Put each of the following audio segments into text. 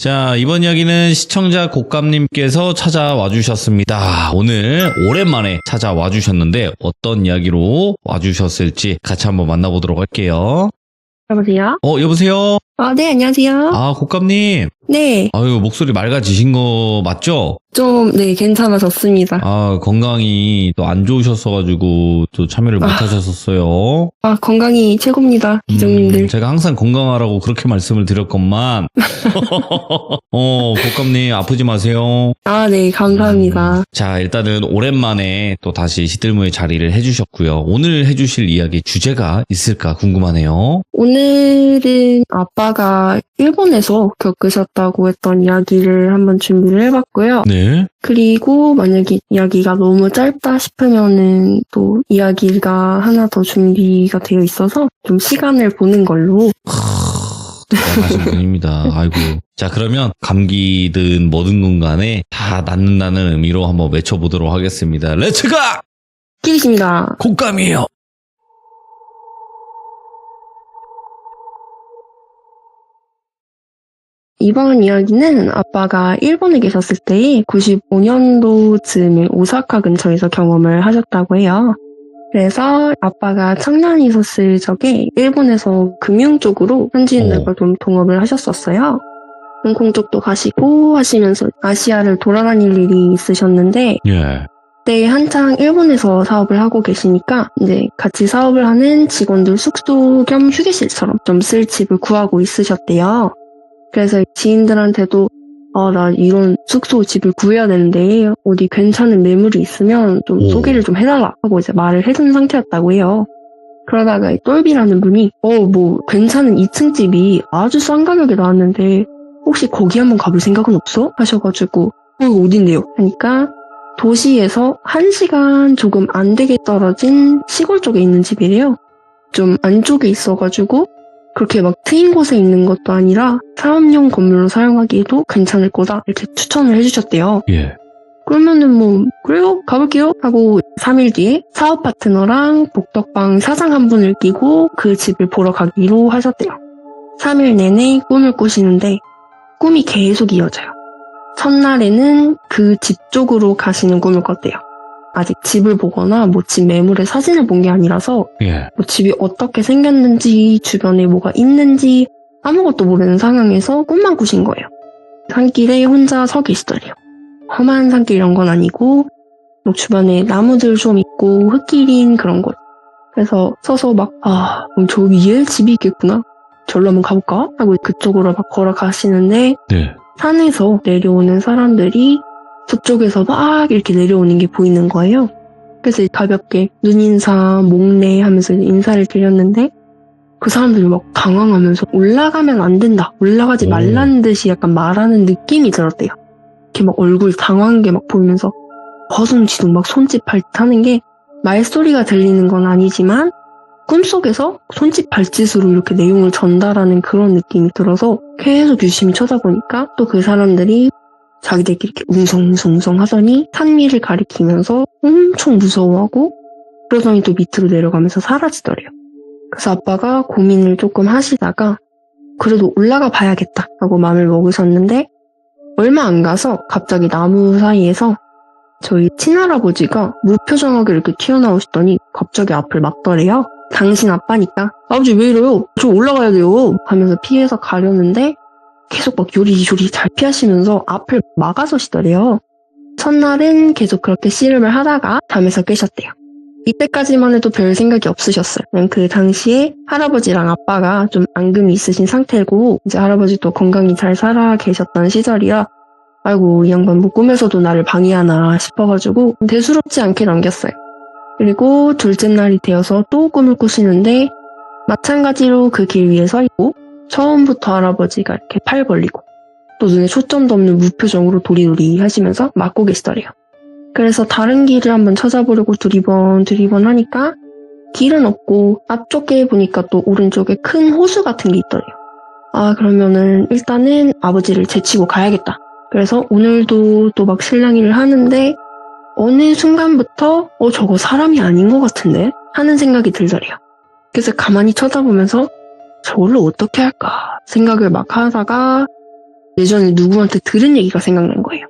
자, 이번 이야기는 시청자 곡감님께서 찾아와 주셨습니다. 오늘 오랜만에 찾아와 주셨는데 어떤 이야기로 와 주셨을지 같이 한번 만나보도록 할게요. 여보세요? 여보세요? 네, 안녕하세요. 곡감님. 네, 아유, 목소리 맑아지신 거 맞죠? 네, 괜찮아졌습니다. 건강이 또 안 좋으셨어가지고 또 참여를 못 하셨었어요. 건강이 최고입니다, 기정님들. 제가 항상 건강하라고 그렇게 말씀을 드렸건만. 곡감님 아프지 마세요. 네, 감사합니다. 자, 일단은 오랜만에 또 다시 시들무의 자리를 해주셨고요. 오늘 해주실 이야기 주제가 있을까 궁금하네요. 오늘은 아빠가 일본에서 겪으셨다고 했던 이야기를 한번 준비를 해봤고요. 네. 그리고 만약에 이야기가 너무 짧다 싶으면은 또 이야기가 하나 더 준비가 되어 있어서 좀 시간을 보는 걸로. 대단하신 분입니다. 아이고. 자, 그러면 감기든 뭐든 건 간에 다 낫는다는 의미로 한번 외쳐보도록 하겠습니다. 렛츠가! 끼리십니다. 곡감이에요. 이번 이야기는 아빠가 일본에 계셨을 때에 95년도쯤에 오사카 근처에서 경험을 하셨다고 해요. 그래서 아빠가 청년이 있었을 적에 일본에서 금융 쪽으로 현지인들과 좀 동업을 하셨었어요. 홍콩 쪽도 가시고 하시면서 아시아를 돌아다닐 일이 있으셨는데 예. 그때 한창 일본에서 사업을 하고 계시니까 이제 같이 사업을 하는 직원들 숙소 겸 휴게실처럼 좀 쓸 집을 구하고 있으셨대요. 그래서 지인들한테도 나 이런 숙소 집을 구해야 되는데 어디 괜찮은 매물이 있으면 좀 소개를 좀 해달라 하고 이제 말을 해둔 상태였다고 해요. 그러다가 이 똘비라는 분이 괜찮은 2층 집이 아주 싼 가격에 나왔는데 혹시 거기 한번 가볼 생각은 없어? 하셔가지고 어딘데요? 하니까 도시에서 1시간 조금 안 되게 떨어진 시골 쪽에 있는 집이래요. 좀 안쪽에 있어가지고 그렇게 막 트인 곳에 있는 것도 아니라 사업용 건물로 사용하기에도 괜찮을 거다 이렇게 추천을 해주셨대요. 예. 그러면은 그래요 가볼게요 하고 3일 뒤에 사업 파트너랑 복덕방 사장 한 분을 끼고 그 집을 보러 가기로 하셨대요. 3일 내내 꿈을 꾸시는데 꿈이 계속 이어져요. 첫날에는 그 집 쪽으로 가시는 꿈을 꿨대요. 아직 집을 보거나 집 매물의 사진을 본 게 아니라서 예. 집이 어떻게 생겼는지 주변에 뭐가 있는지 아무것도 모르는 상황에서 꿈만 꾸신 거예요. 산길에 혼자 서 계시더래요. 험한 산길 이런 건 아니고 주변에 나무들 좀 있고 흙길인 그런 곳. 그래서 서서 저 위에 집이 있겠구나. 절로 한번 가볼까? 하고 그쪽으로 막 걸어가시는데 네. 산에서 내려오는 사람들이 저쪽에서 막 이렇게 내려오는 게 보이는 거예요. 그래서 가볍게 눈인사, 목례 하면서 인사를 드렸는데 그 사람들이 막 당황하면서 올라가면 안 된다, 올라가지 말라는 듯이 약간 말하는 느낌이 들었대요. 이렇게 막 얼굴 당황한 게 막 보이면서 허둥지둥 막 손짓 발짓하는 게 말소리가 들리는 건 아니지만 꿈속에서 손짓 발짓으로 이렇게 내용을 전달하는 그런 느낌이 들어서 계속 유심히 쳐다보니까 또 그 사람들이 자기들끼리 이렇게 웅성웅성 하더니 산 위를 가리키면서 엄청 무서워하고 그러더니 또 밑으로 내려가면서 사라지더래요. 그래서 아빠가 고민을 조금 하시다가 그래도 올라가 봐야겠다 하고 마음을 먹으셨는데 얼마 안 가서 갑자기 나무 사이에서 저희 친할아버지가 무표정하게 이렇게 튀어나오시더니 갑자기 앞을 막더래요. 당신 아빠니까 아버지 왜 이래요? 저 올라가야 돼요 하면서 피해서 가려는데 계속 막 요리조리 잘 피하시면서 앞을 막아서시더래요. 첫날은 계속 그렇게 씨름을 하다가 잠에서 깨셨대요. 이때까지만 해도 별 생각이 없으셨어요. 그냥 그 당시에 할아버지랑 아빠가 좀 앙금이 있으신 상태고 이제 할아버지도 건강히 잘 살아 계셨던 시절이라 아이고 이 양반 꿈에서도 나를 방해하나 싶어가지고 대수롭지 않게 넘겼어요. 그리고 둘째 날이 되어서 또 꿈을 꾸시는데 마찬가지로 그 길 위에 서 있고 처음부터 할아버지가 이렇게 팔 벌리고 또 눈에 초점도 없는 무표정으로 도리도리 하시면서 막고 계시더래요. 그래서 다른 길을 한번 찾아보려고 두리번 하니까 길은 없고 앞쪽에 보니까 또 오른쪽에 큰 호수 같은 게 있더래요. 그러면은 일단은 아버지를 제치고 가야겠다. 그래서 오늘도 또 막 실랑이를 하는데 어느 순간부터 저거 사람이 아닌 것 같은데? 하는 생각이 들더래요. 그래서 가만히 쳐다보면서 저걸로 어떻게 할까 생각을 막 하다가 예전에 누구한테 들은 얘기가 생각난 거예요.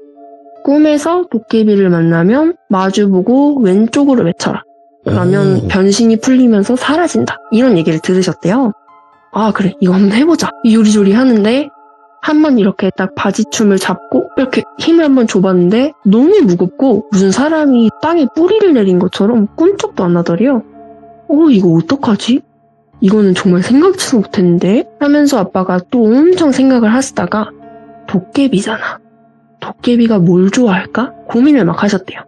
꿈에서 도깨비를 만나면 마주보고 왼쪽으로 외쳐라. 그러면 오. 변신이 풀리면서 사라진다. 이런 얘기를 들으셨대요. 아, 그래. 이거 한번 해보자. 요리조리 하는데 한번 이렇게 딱 바지춤을 잡고 이렇게 힘을 한번 줘봤는데 너무 무겁고 무슨 사람이 땅에 뿌리를 내린 것처럼 꿈쩍도 안 나더래요. 이거 어떡하지? 이거는 정말 생각지도 못했는데 하면서 아빠가 또 엄청 생각을 하시다가 도깨비잖아. 도깨비가 뭘 좋아할까? 고민을 막 하셨대요.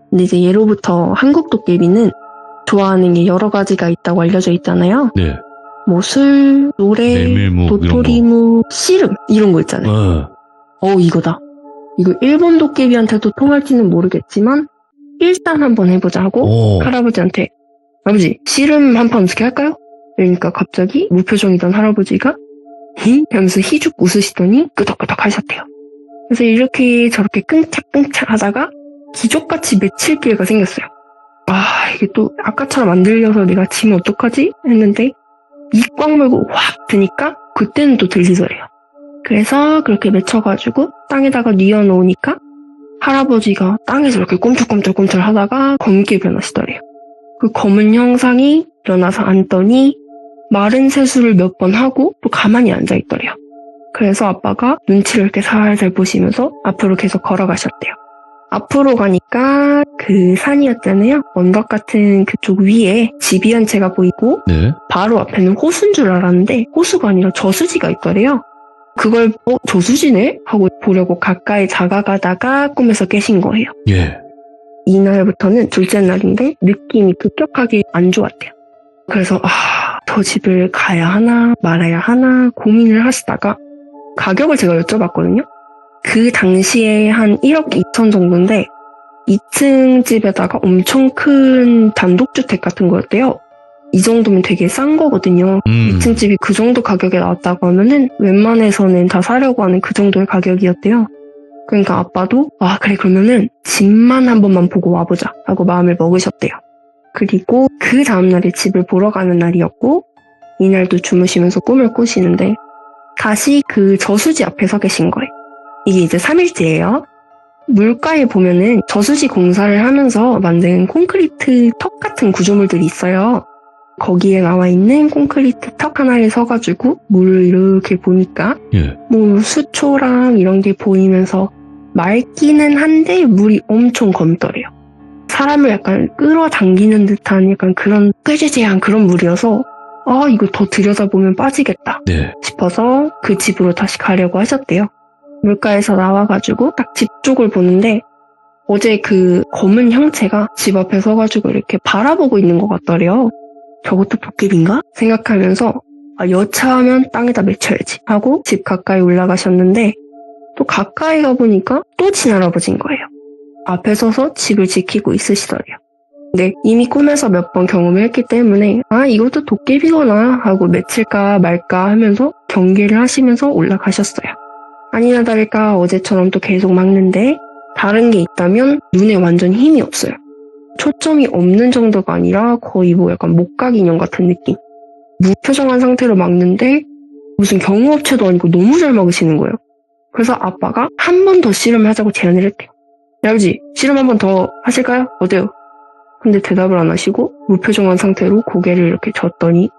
근데 이제 예로부터 한국 도깨비는 좋아하는 게 여러 가지가 있다고 알려져 있잖아요. 네. 뭐 술, 노래, 메밀묵 도토리묵, 씨름 이런 거 있잖아요. 이거다. 이거 일본 도깨비한테도 통할지는 모르겠지만 일단 한번 해보자 하고 오. 할아버지한테 아버지 씨름 한 판 어떻게 할까요? 그러니까 갑자기 무표정이던 할아버지가 히? 하면서 희죽 웃으시더니 끄덕끄덕 하셨대요. 그래서 이렇게 저렇게 끙착끙착 하다가 기적같이 맺힐 기회가 생겼어요. 이게 또 아까처럼 안 들려서 내가 지면 어떡하지? 했는데 입 꽉 물고 확 드니까 그때는 또 들리더래요. 그래서 그렇게 맺혀가지고 땅에다가 뉘어놓으니까 할아버지가 땅에서 이렇게 꿈틀꿈틀꿈틀 하다가 검게 변하시더래요. 그 검은 형상이 일어나서 앉더니 마른 세수를 몇 번 하고 또 가만히 앉아있더래요. 그래서 아빠가 눈치를 이렇게 살살 보시면서 앞으로 계속 걸어가셨대요. 앞으로 가니까 그 산이었잖아요. 언덕 같은 그쪽 위에 집이 한 채가 보이고 네. 바로 앞에는 호수인 줄 알았는데 호수가 아니라 저수지가 있더래요. 그걸 저수지네? 하고 보려고 가까이 다가가다가 꿈에서 깨신 거예요. 예. 이날부터는 둘째 날인데 느낌이 급격하게 안 좋았대요. 그래서 저 집을 가야 하나 말아야 하나 고민을 하시다가 가격을 제가 여쭤봤거든요. 그 당시에 한 1억 2천 정도인데 2층 집에다가 엄청 큰 단독주택 같은 거였대요. 이 정도면 되게 싼 거거든요. 2층 집이 그 정도 가격에 나왔다고 하면은 웬만해서는 다 사려고 하는 그 정도의 가격이었대요. 그러니까 아빠도 그래 그러면은 집만 한 번만 보고 와보자 하고 마음을 먹으셨대요. 그리고 그 다음날에 집을 보러 가는 날이었고 이날도 주무시면서 꿈을 꾸시는데 다시 그 저수지 앞에 서 계신 거예요. 이게 이제 3일째예요. 물가에 보면은 저수지 공사를 하면서 만든 콘크리트 턱 같은 구조물들이 있어요. 거기에 나와 있는 콘크리트 턱 하나에 서가지고 물을 이렇게 보니까 예. 뭐 수초랑 이런 게 보이면서 맑기는 한데 물이 엄청 검더래요. 사람을 약간 끌어당기는 듯한 약간 그런 꾀죄죄한 그런 물이어서 이거 더 들여다보면 빠지겠다 네. 싶어서 그 집으로 다시 가려고 하셨대요. 물가에서 나와가지고 딱 집 쪽을 보는데 어제 그 검은 형체가 집 앞에 서가지고 이렇게 바라보고 있는 것 같더래요. 저것도 도깨비인가? 생각하면서 여차하면 땅에다 맺혀야지 하고 집 가까이 올라가셨는데 또 가까이 가보니까 또 친할아버지인 거예요. 앞에 서서 집을 지키고 있으시더래요. 근데 이미 꿈에서 몇 번 경험을 했기 때문에 이것도 도깨비거나 하고 맺힐까 말까 하면서 경계를 하시면서 올라가셨어요. 아니나 다를까 어제처럼 또 계속 막는데 다른 게 있다면 눈에 완전 힘이 없어요. 초점이 없는 정도가 아니라 거의 뭐 약간 목각 인형 같은 느낌. 무표정한 상태로 막는데 무슨 경호업체도 아니고 너무 잘 막으시는 거예요. 그래서 아빠가 한 번 더 씨름하자고 제안을 했대요. 아버지 씨름 한 번 더 하실까요? 어때요? 근데 대답을 안 하시고 무표정한 상태로 고개를 이렇게 젓더니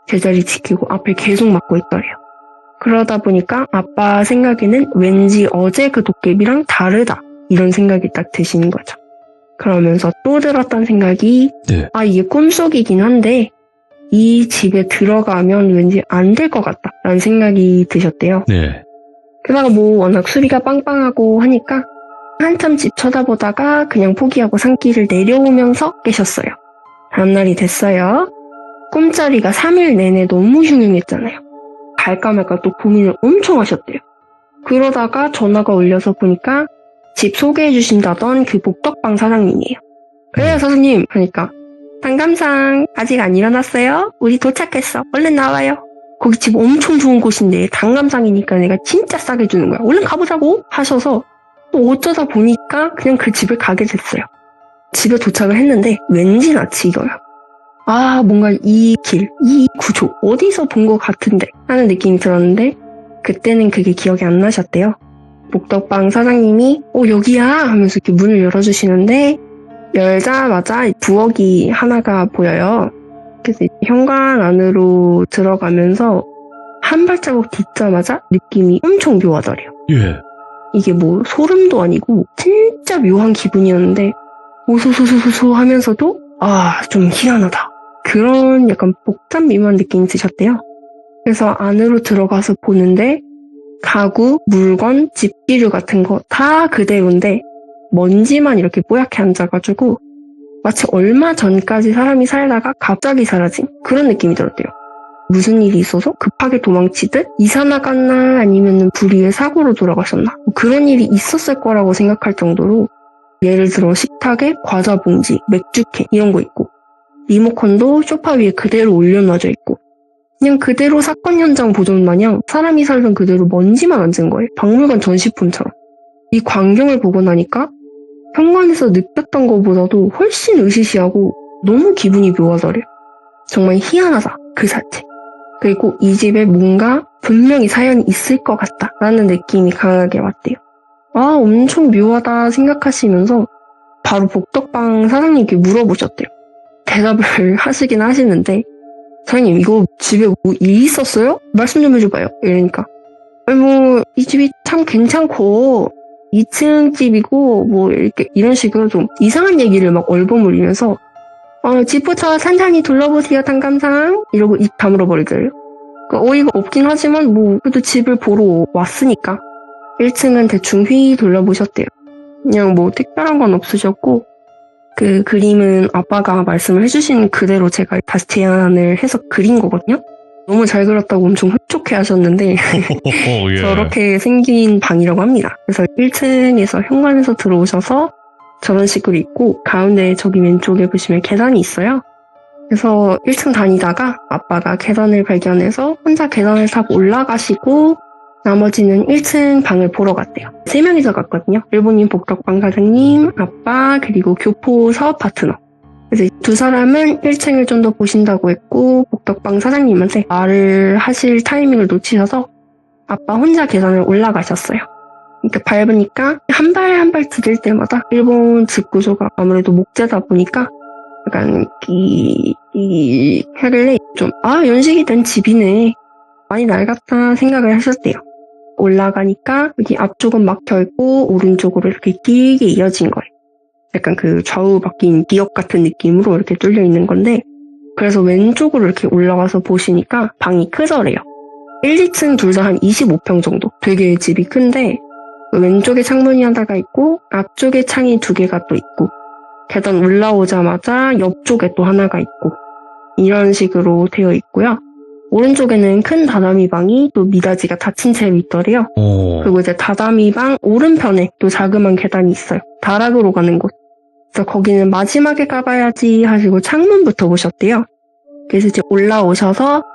제자리 지키고 앞에 계속 막고 있더래요. 그러다 보니까 아빠 생각에는 왠지 어제 그 도깨비랑 다르다 이런 생각이 딱 드시는 거죠. 그러면서 또 들었던 생각이 네. 이게 꿈속이긴 한데 이 집에 들어가면 왠지 안 될 것 같다 라는 생각이 드셨대요. 네. 게다가 뭐 워낙 수리가 빵빵하고 하니까 한참 집 쳐다보다가 그냥 포기하고 산길을 내려오면서 깨셨어요. 다음날이 됐어요. 꿈자리가 3일 내내 너무 흉흉했잖아요. 갈까 말까 또 고민을 엄청 하셨대요. 그러다가 전화가 울려서 보니까 집 소개해 주신다던 그 복덕방 사장님이에요. 그래요 사장님 하니까 단감상 아직 안 일어났어요? 우리 도착했어. 얼른 나와요. 거기 집 엄청 좋은 곳인데 단감상이니까 내가 진짜 싸게 주는 거야. 얼른 가보자고 하셔서 또 어쩌다 보니까 그냥 그 집을 가게 됐어요. 집에 도착을 했는데 왠지 낯이 익어요. 뭔가 이 길, 이 구조 어디서 본 것 같은데 하는 느낌이 들었는데 그때는 그게 기억이 안 나셨대요. 복덕방 사장님이 여기야 하면서 이렇게 문을 열어주시는데 열자마자 부엌이 하나가 보여요. 그래서 현관 안으로 들어가면서 한 발자국 딛자마자 느낌이 엄청 묘하더래요. 예. 이게 뭐 소름도 아니고 진짜 묘한 기분이었는데 오소소소소 하면서도 좀 희한하다. 그런 약간 복잡 미묘한 느낌이 드셨대요. 그래서 안으로 들어가서 보는데 가구, 물건, 집기류 같은 거 다 그대로인데 먼지만 이렇게 뽀얗게 앉아가지고 마치 얼마 전까지 사람이 살다가 갑자기 사라진 그런 느낌이 들었대요. 무슨 일이 있어서 급하게 도망치듯 이사 나갔나 아니면 불의의 사고로 돌아가셨나 뭐 그런 일이 있었을 거라고 생각할 정도로 예를 들어 식탁에 과자 봉지, 맥주캔 이런 거 있고 리모컨도 소파 위에 그대로 올려놔져 있고 그냥 그대로 사건 현장 보존 마냥 사람이 살던 그대로 먼지만 앉은 거예요. 박물관 전시품처럼. 이 광경을 보고 나니까 현관에서 느꼈던 것보다도 훨씬 으시시하고 너무 기분이 묘하더래요. 정말 희한하다 그 자체. 그리고 이 집에 뭔가 분명히 사연이 있을 것 같다라는 느낌이 강하게 왔대요. 엄청 묘하다 생각하시면서 바로 복덕방 사장님께 물어보셨대요. 대답을 하시긴 하시는데 사장님 이거 집에 뭐 일 있었어요? 말씀 좀 해줘봐요. 이러니까 이 집이 참 괜찮고 2층 집이고 뭐 이렇게 이런 식으로 좀 이상한 얘기를 막 얼버무리면서 집부터 산산히 둘러보세요 단감상 이러고 입 다물어 버리더래요. 그러니까 어이가 없긴 하지만 뭐 그래도 집을 보러 왔으니까 1층은 대충 휘 둘러보셨대요. 그냥 뭐 특별한 건 없으셨고 그 그림은 아빠가 말씀을 해주신 그대로 제가 다시 제안을 해서 그린 거거든요. 너무 잘 그렸다고 엄청 흡족해 하셨는데 예. 저렇게 생긴 방이라고 합니다. 그래서 1층에서 현관에서 들어오셔서 저런 식으로 있고 가운데 저기 왼쪽에 보시면 계단이 있어요. 그래서 1층 다니다가 아빠가 계단을 발견해서 혼자 계단을 타고 올라가시고 나머지는 1층 방을 보러 갔대요. 3명이서 갔거든요. 일본인 복덕방 사장님, 아빠, 그리고 교포 사업 파트너. 그래서 두 사람은 1층을 좀 더 보신다고 했고 복덕방 사장님한테 말을 하실 타이밍을 놓치셔서 아빠 혼자 계단을 올라가셨어요. 그러니까 밟으니까 한 발 한 발 디딜 때마다 일본 집 구조가 아무래도 목재다 보니까 약간 하길래 좀 연식이 된 집이네. 많이 낡았다 생각을 하셨대요. 올라가니까 여기 앞쪽은 막혀있고 오른쪽으로 이렇게 길게 이어진 거예요. 약간 그 좌우 바뀐 기역 같은 느낌으로 이렇게 뚫려 있는 건데 그래서 왼쪽으로 이렇게 올라가서 보시니까 방이 크더래요. 1, 2층 둘 다 한 25평 정도. 되게 집이 큰데 왼쪽에 창문이 하나가 있고 앞쪽에 창이 2개가 또 있고 계단 올라오자마자 옆쪽에 또 하나가 있고 이런 식으로 되어 있고요. 오른쪽에는 큰 다다미 방이 또 미닫이가 닫힌 채로 있더래요. 그리고 이제 다다미 방 오른편에 또 자그마한 계단이 있어요. 다락으로 가는 곳. 그래서 거기는 마지막에 가봐야지 하시고 창문부터 보셨대요. 그래서 이제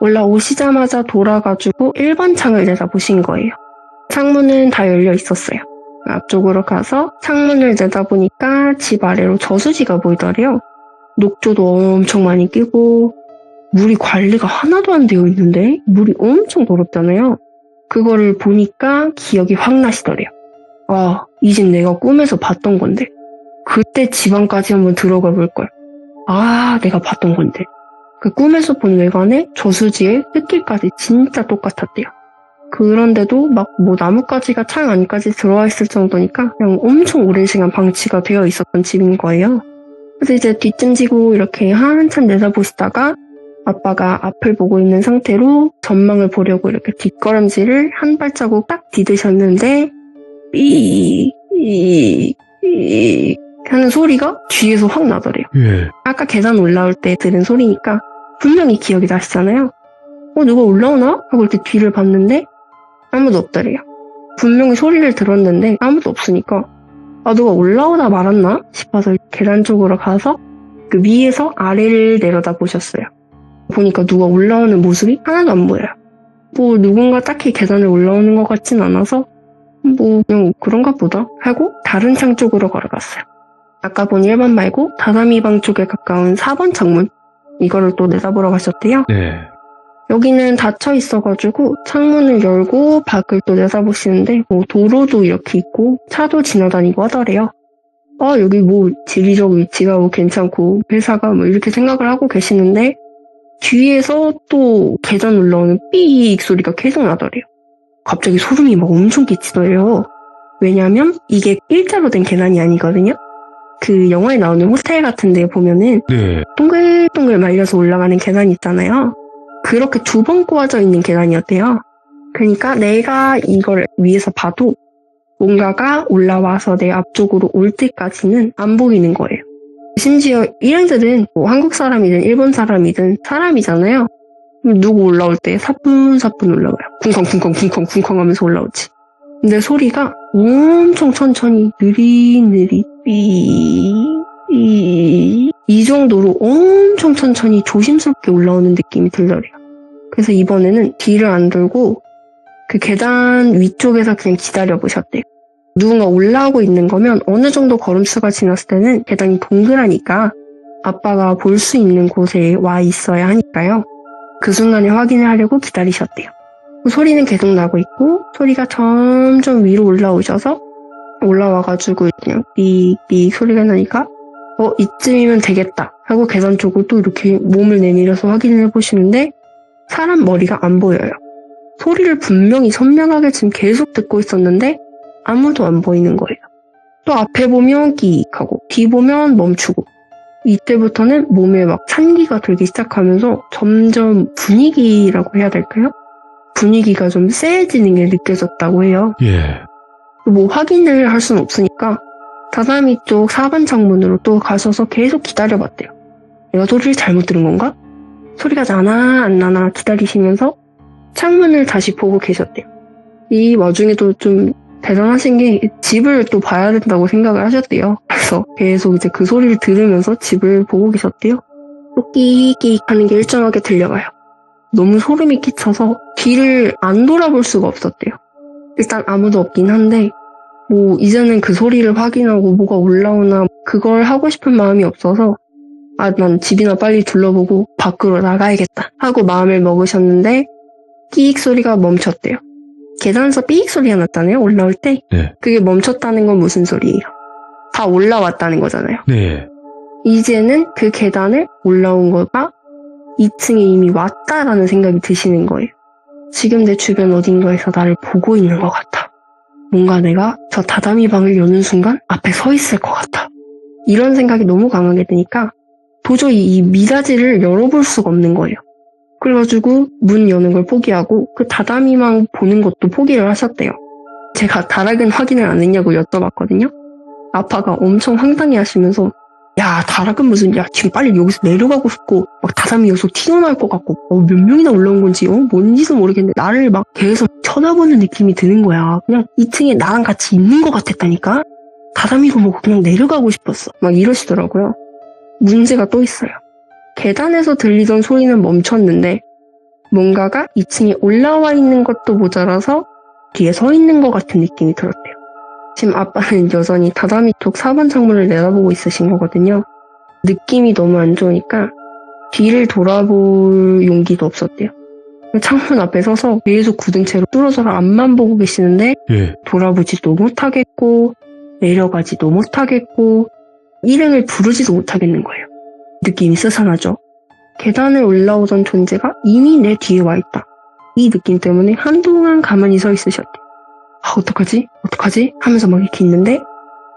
올라오시자마자 돌아가지고 1번 창을 내다보신 거예요. 창문은 다 열려 있었어요. 앞쪽으로 가서 창문을 내다보니까 집 아래로 저수지가 보이더래요. 녹조도 엄청 많이 끼고 물이 관리가 하나도 안 되어 있는데 물이 엄청 더럽잖아요. 그거를 보니까 기억이 확 나시더래요. 이 집 내가 꿈에서 봤던 건데 그때 지방까지 한번 들어가 볼걸. 내가 봤던 건데. 그 꿈에서 본 외관에 저수지에 흙길까지 진짜 똑같았대요. 그런데도 막 뭐 나뭇가지가 창 안까지 들어와 있을 정도니까 그냥 엄청 오랜 시간 방치가 되어 있었던 집인 거예요. 그래서 이제 뒷짐지고 이렇게 한참 내다보시다가 아빠가 앞을 보고 있는 상태로 전망을 보려고 이렇게 뒷걸음질을 한 발자국 딱 디디셨는데 삐 하는 소리가 뒤에서 확 나더래요. 예. 아까 계단 올라올 때 들은 소리니까 분명히 기억이 나시잖아요. 누가 올라오나? 하고 이렇게 뒤를 봤는데 아무도 없더래요. 분명히 소리를 들었는데 아무도 없으니까 누가 올라오다 말았나 싶어서 계단 쪽으로 가서 그 위에서 아래를 내려다 보셨어요. 보니까 누가 올라오는 모습이 하나도 안 보여요. 누군가 딱히 계단을 올라오는 것 같진 않아서 그냥 그런가 보다 하고 다른 창 쪽으로 걸어갔어요. 아까 본 1번 말고 다다미 방 쪽에 가까운 4번 창문 이거를 또 내다보러 가셨대요. 네. 여기는 닫혀 있어가지고 창문을 열고 밖을 또 내다보시는데 뭐 도로도 이렇게 있고 차도 지나다니고 하더래요. 여기 뭐 지리적 위치가 뭐 괜찮고 회사가 뭐 이렇게 생각을 하고 계시는데 뒤에서 또 계단 올라오는 삑 소리가 계속 나더래요. 갑자기 소름이 막 엄청 끼치더래요. 왜냐면 이게 일자로 된 계단이 아니거든요. 그 영화에 나오는 호텔 같은 데 보면은 네. 동글동글 말려서 올라가는 계단 있잖아요. 그렇게 두 번 꼬아져 있는 계단이었대요. 그러니까 내가 이걸 위에서 봐도 뭔가가 올라와서 내 앞쪽으로 올 때까지는 안 보이는 거예요. 심지어 일행들은 뭐 한국 사람이든 일본 사람이든 사람이잖아요. 누구 올라올 때 사뿐사뿐 올라와요. 쿵쾅쿵쾅쿵쾅쿵쾅 하면서 올라오지. 근데 소리가 엄청 천천히 느릿느릿 이 정도로 엄청 천천히 조심스럽게 올라오는 느낌이 들더래요. 그래서 이번에는 뒤를 안 돌고 그 계단 위쪽에서 그냥 기다려보셨대요. 누군가 올라오고 있는 거면 어느 정도 걸음수가 지났을 때는 계단이 동그라니까 아빠가 볼 수 있는 곳에 와 있어야 하니까요. 그 순간에 확인을 하려고 기다리셨대요. 소리는 계속 나고 있고 소리가 점점 위로 올라오셔서 올라와가지고 그냥 삑삑 소리가 나니까 이쯤이면 되겠다 하고 계단 쪽으로 또 이렇게 몸을 내밀어서 확인을 해보시는데 사람 머리가 안 보여요. 소리를 분명히 선명하게 지금 계속 듣고 있었는데 아무도 안 보이는 거예요. 또 앞에 보면 끼익하고 뒤 보면 멈추고 이때부터는 몸에 막 찬기가 돌기 시작하면서 점점 분위기라고 해야 될까요? 분위기가 좀 쎄해지는 게 느껴졌다고 해요. 예. 뭐 확인을 할 수는 없으니까 다다미 쪽 4번 창문으로 또 가셔서 계속 기다려봤대요. 내가 소리를 잘못 들은 건가? 소리가 나나 안 나나 기다리시면서 창문을 다시 보고 계셨대요. 이 와중에도 좀 대단하신 게 집을 또 봐야 된다고 생각을 하셨대요. 그래서 계속 이제 그 소리를 들으면서 집을 보고 계셨대요. 또 끼익끼익 하는 게 일정하게 들려와요. 너무 소름이 끼쳐서 뒤를 안 돌아볼 수가 없었대요. 일단 아무도 없긴 한데 뭐 이제는 그 소리를 확인하고 뭐가 올라오나 그걸 하고 싶은 마음이 없어서 난 집이나 빨리 둘러보고 밖으로 나가야겠다 하고 마음을 먹으셨는데 끼익 소리가 멈췄대요. 계단에서 삐익 소리가 났잖아요. 올라올 때. 네. 그게 멈췄다는 건 무슨 소리예요? 다 올라왔다는 거잖아요. 네. 이제는 그 계단을 올라온 거가 2층에 이미 왔다라는 생각이 드시는 거예요. 지금 내 주변 어딘가에서 나를 보고 있는 것 같아. 뭔가 내가 저 다다미 방을 여는 순간 앞에 서 있을 것 같아. 이런 생각이 너무 강하게 드니까 도저히 이 미닫이를 열어볼 수가 없는 거예요. 그래가지고 문 여는 걸 포기하고 그 다다미만 보는 것도 포기를 하셨대요. 제가 다락은 확인을 안 했냐고 여쭤봤거든요. 아빠가 엄청 황당해 하시면서 야 다락은 무슨 야 지금 빨리 여기서 내려가고 싶고 막 다다미 여기서 튀어나올 것 같고 몇 명이나 올라온 건지 뭔지도 모르겠는데 나를 막 계속 쳐다보는 느낌이 드는 거야. 그냥 2층에 나랑 같이 있는 것 같았다니까. 다다미도 보고 그냥 내려가고 싶었어. 막 이러시더라고요. 문제가 또 있어요. 계단에서 들리던 소리는 멈췄는데 뭔가가 2층에 올라와 있는 것도 모자라서 뒤에 서 있는 것 같은 느낌이 들었대요. 지금 아빠는 여전히 다다미 쪽 4번 창문을 내다보고 있으신 거거든요. 느낌이 너무 안 좋으니까 뒤를 돌아볼 용기도 없었대요. 창문 앞에 서서 계속 굳은 채로 뚫어져서 앞만 보고 계시는데 예. 돌아보지도 못하겠고 내려가지도 못하겠고 일행을 부르지도 못하겠는 거예요. 느낌이 스산하죠. 계단을 올라오던 존재가 이미 내 뒤에 와 있다. 이 느낌 때문에 한동안 가만히 서 있으셨대요. 어떡하지? 하면서 막 이렇게 있는데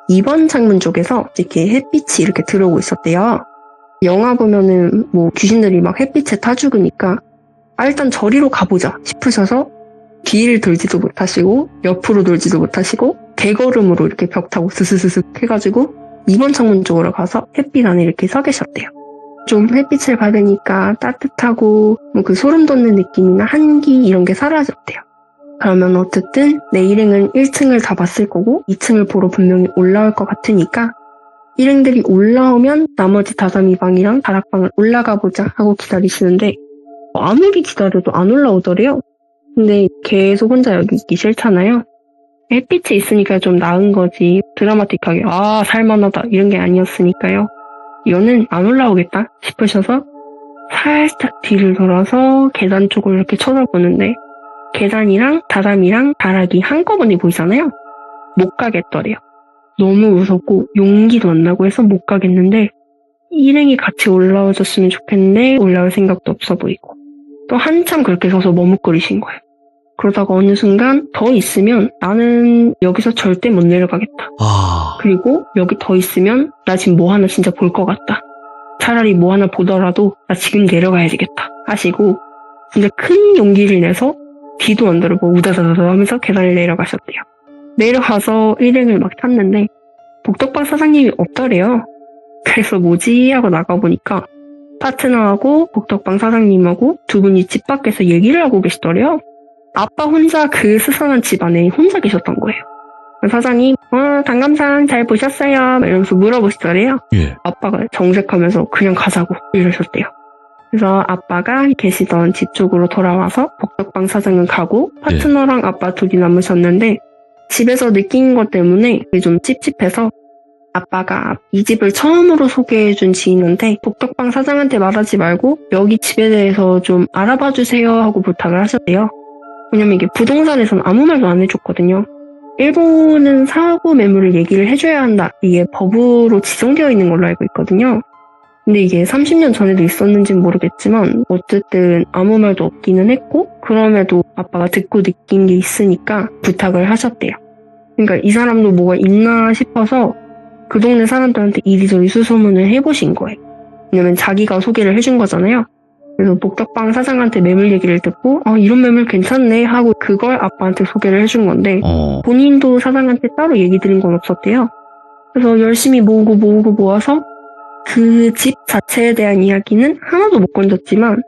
2번 창문 쪽에서 이렇게 햇빛이 이렇게 들어오고 있었대요. 영화 보면은 뭐 귀신들이 막 햇빛에 타 죽으니까 일단 저리로 가보자 싶으셔서 뒤를 돌지도 못하시고 옆으로 돌지도 못하시고 대걸음으로 이렇게 벽 타고 스스스슥 해가지고 2번 창문 쪽으로 가서 햇빛 안에 이렇게 서 계셨대요. 좀 햇빛을 받으니까 따뜻하고 뭐 그 소름 돋는 느낌이나 한기 이런 게 사라졌대요. 그러면 어쨌든 내 일행은 1층을 다 봤을 거고 2층을 보러 분명히 올라올 것 같으니까 일행들이 올라오면 나머지 다다미 방이랑 다락방을 올라가 보자 하고 기다리시는데 아무리 기다려도 안 올라오더래요. 근데 계속 혼자 여기 있기 싫잖아요. 햇빛이 있으니까 좀 나은 거지 드라마틱하게 살만하다 이런 게 아니었으니까요. 이거는 안 올라오겠다 싶으셔서 살짝 뒤를 돌아서 계단 쪽을 이렇게 쳐다보는데 계단이랑 다람이랑 다락이 한꺼번에 보이잖아요. 못 가겠더래요. 너무 무섭고 용기도 안 나고 해서 못 가겠는데 일행이 같이 올라와줬으면 좋겠는데 올라올 생각도 없어 보이고 또 한참 그렇게 서서 머뭇거리신 거예요. 그러다가 어느 순간 더 있으면 나는 여기서 절대 못 내려가겠다. 그리고 여기 더 있으면 나 지금 뭐 하나 진짜 볼 것 같다. 차라리 뭐 하나 보더라도 나 지금 내려가야 되겠다 하시고 진짜 큰 용기를 내서 뒤도 안 돌아보고 우다다다다 하면서 계단을 내려가셨대요. 내려가서 일행을 막 탔는데 복덕방 사장님이 없더래요. 그래서 뭐지 하고 나가보니까 파트너하고 복덕방 사장님하고 두 분이 집 밖에서 얘기를 하고 계시더래요. 아빠 혼자 그 스산한 집 안에 혼자 계셨던 거예요. 사장님, 단감상 잘 보셨어요? 이러면서 물어보시더래요. 예. 아빠가 정색하면서 그냥 가자고 이러셨대요. 그래서 아빠가 계시던 집 쪽으로 돌아와서 복덕방 사장은 가고 파트너랑 아빠 둘이 남으셨는데 집에서 느낀 것 때문에 좀 찝찝해서 아빠가 이 집을 처음으로 소개해준 지인한테 복덕방 사장한테 말하지 말고 여기 집에 대해서 좀 알아봐 주세요 하고 부탁을 하셨대요. 왜냐면 이게 부동산에서는 아무 말도 안 해줬거든요. 일본은 사고 매물을 얘기를 해줘야 한다. 이게 법으로 지정되어 있는 걸로 알고 있거든요. 근데 이게 30년 전에도 있었는지는 모르겠지만 어쨌든 아무 말도 없기는 했고 그럼에도 아빠가 듣고 느낀 게 있으니까 부탁을 하셨대요. 그러니까 이 사람도 뭐가 있나 싶어서 그 동네 사람들한테 이리저리 수소문을 해보신 거예요. 왜냐면 자기가 소개를 해준 거잖아요. 그래서 복덕방 사장한테 매물 얘기를 듣고 이런 매물 괜찮네 하고 그걸 아빠한테 소개를 해준 건데 본인도 사장한테 따로 얘기 드린 건 없었대요. 그래서 열심히 모아서 그 집 자체에 대한 이야기는 하나도 못 건졌지만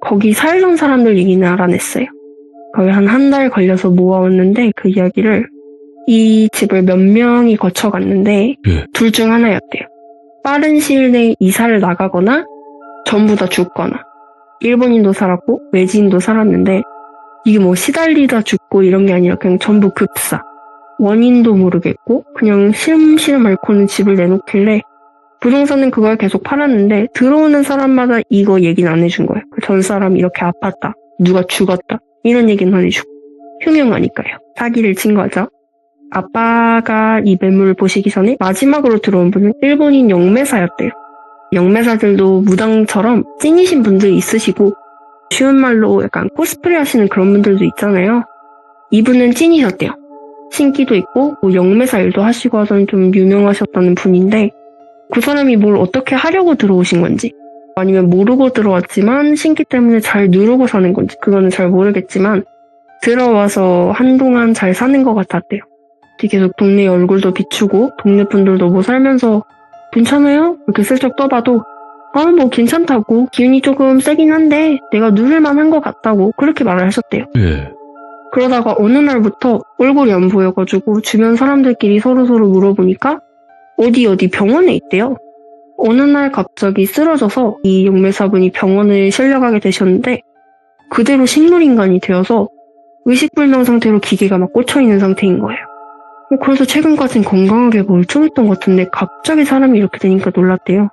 거기 살던 사람들 얘기는 알아냈어요. 거의 한 달 걸려서 모아왔는데 그 이야기를 이 집을 몇 명이 거쳐갔는데 둘 중 하나였대요. 빠른 시일 내에 이사를 나가거나 전부 다 죽거나 일본인도 살았고 외지인도 살았는데 이게 뭐 시달리다 죽고 이런 게 아니라 그냥 전부 급사. 원인도 모르겠고 그냥 시름시름 앓고는 집을 내놓길래 부동산은 그걸 계속 팔았는데 들어오는 사람마다 이거 얘기는 안 해준 거예요. 전 사람이 이렇게 아팠다. 누가 죽었다. 이런 얘기는 안 해주고. 흉흉하니까요. 사기를 친 거죠. 아빠가 이 매물을 보시기 전에 마지막으로 들어온 분은 일본인 영매사였대요. 영매사들도 무당처럼 찐이신 분들이 있으시고 쉬운 말로 약간 코스프레 하시는 그런 분들도 있잖아요. 이분은 찐이셨대요. 신기도 있고 뭐 영매사 일도 하시고 하던 좀 유명하셨다는 분인데 그 사람이 뭘 어떻게 하려고 들어오신 건지 아니면 모르고 들어왔지만 신기 때문에 잘 누르고 사는 건지 그거는 잘 모르겠지만 들어와서 한동안 잘 사는 것 같았대요. 계속 동네 얼굴도 비추고 동네 분들도 뭐 살면서 괜찮아요? 이렇게 슬쩍 떠봐도 뭐 괜찮다고 기운이 조금 세긴 한데 내가 누를만 한 것 같다고 그렇게 말을 하셨대요. 예. 그러다가 어느 날부터 얼굴이 안 보여가지고 주변 사람들끼리 서로서로 물어보니까 어디 병원에 있대요. 어느 날 갑자기 쓰러져서 이 영매사분이 병원을 실려가게 되셨는데 그대로 식물인간이 되어서 의식불명 상태로 기계가 막 꽂혀있는 상태인 거예요. 그래서 최근까진 건강하게 멀쩡했던 것 같은데 갑자기 사람이 이렇게 되니까 놀랐대요.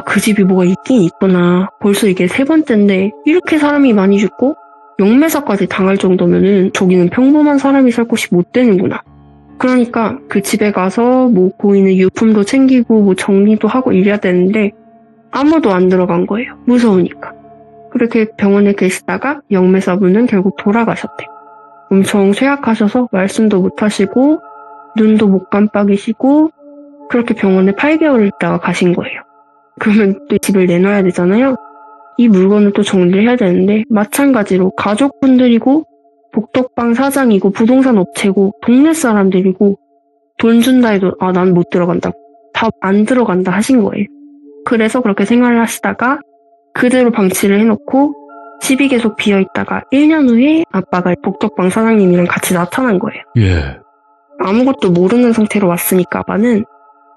그 집이 뭐가 있긴 있구나. 벌써 이게 3번째인데 이렇게 사람이 많이 죽고 영매사까지 당할 정도면은 저기는 평범한 사람이 살 곳이 못 되는구나. 그러니까 그 집에 가서 뭐 보이는 유품도 챙기고 뭐 정리도 하고 이래야 되는데 아무도 안 들어간 거예요. 무서우니까. 그렇게 병원에 계시다가 영매사분은 결국 돌아가셨대요. 엄청 쇠약하셔서 말씀도 못 하시고 눈도 못 깜빡이시고 그렇게 병원에 8개월을 있다가 가신 거예요. 그러면 또 집을 내놔야 되잖아요. 이 물건을 또 정리를 해야 되는데 마찬가지로 가족분들이고 복덕방 사장이고 부동산 업체고 동네 사람들이고 돈 준다 해도 난 못 들어간다. 다 안 들어간다 하신 거예요. 그래서 그렇게 생활을 하시다가 그대로 방치를 해놓고 집이 계속 비어있다가 1년 후에 아빠가 복덕방 사장님이랑 같이 나타난 거예요. 예. 아무것도 모르는 상태로 왔으니까 아빠는